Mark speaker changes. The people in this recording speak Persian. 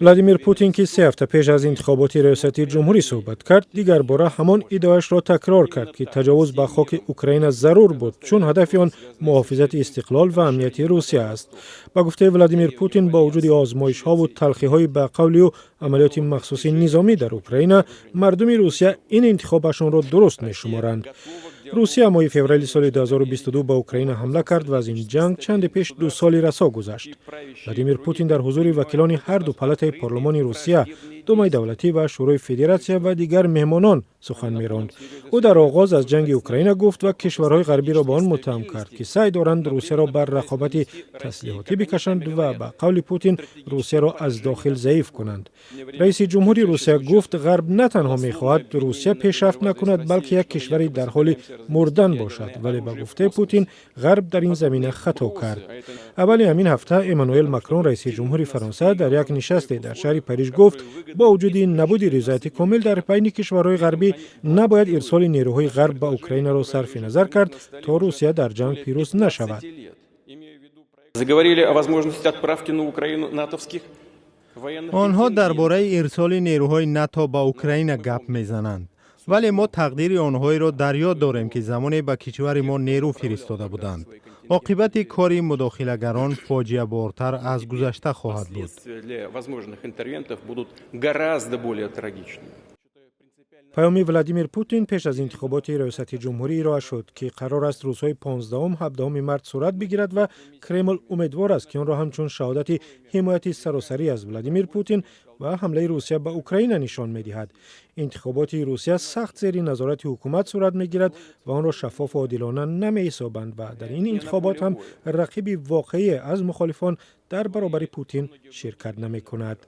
Speaker 1: ولادیمیر پوتین که 3 هفته پیش از انتخابات ریاستی جمهوری صحبت کرد، دیگر باره همان ادعایش را تکرار کرد که تجاوز به خاک اوکراین ضرور بود، چون هدف آن محافظت استقلال و امنیت روسیه است. با گفته ولادیمیر پوتین، با وجود آزمایش ها و تلخی های به قول او عملیات مخصوص نظامی در اوکراین، مردم روسیه این انتخابشان را درست می‌شمارند. روسیه ماه فوریه سال 2022 به اوکراین حمله کرد و از این جنگ چند پیش 2 سال رسا گذشت. ولادیمیر پوتین در حضور وکیلان هر دو پالات پارلمان روسیه، دومای دولتی و شورای فدراسیون و دیگر مهمانان سخن می‌راند. او در آغاز از جنگ اوکراین گفت و کشورهای غربی را به آن متهم کرد که سعی دارند روسیه را بر رقابت تسلیحاتی بکشند و به قول پوتین روسیه را از داخل ضعیف کنند. رئیس جمهوری روسیه گفت غرب نه تنها می‌خواهد روسیه پیشرفت نکند، بلکه یک کشوری در حال مردن باشد، ولی با گفته پوتین غرب در این زمینه خطا کرد. اول همین هفته امانوئل ماکرون رئیس جمهوری فرانسه در یک نشست در شهر پاریس گفت با وجود نبود رضایت کامل در بین کشورهای غربی، نباید ارسال نیروهای غرب به اوکراین را صرف نظر کرد تا روسیه در جنگ پیروز نشود.
Speaker 2: آنها درباره ارسال نیروهای ناتو به اوکراین گپ میزنند، ولی ما تقدیر آنهایی را در یاد داریم که زمانی به کشور ما نیرو فرستاده بودند. عاقبت کاری مداخله‌گران فاجعه بارتر از گذشته خواهد بود.
Speaker 1: پیام ولادیمیر پوتین پیش از انتخابات ریاستی جمهوری ارائه شد که قرار است روزهای 15-17 مارس صورت بگیرد و کرمل امیدوار است که آن را همچون شهادت حمایت سراسری از ولادیمیر پوتین و حمله روسیه به اوکراین نشان می‌دهد. انتخابات روسیه سخت زیر نظارت حکومت صورت می‌گیرد و آن را شفاف و عادلانه نمی‌حسابند و در این انتخابات هم رقیب واقعی از مخالفان در برابر پوتین شرکت نمی‌کند.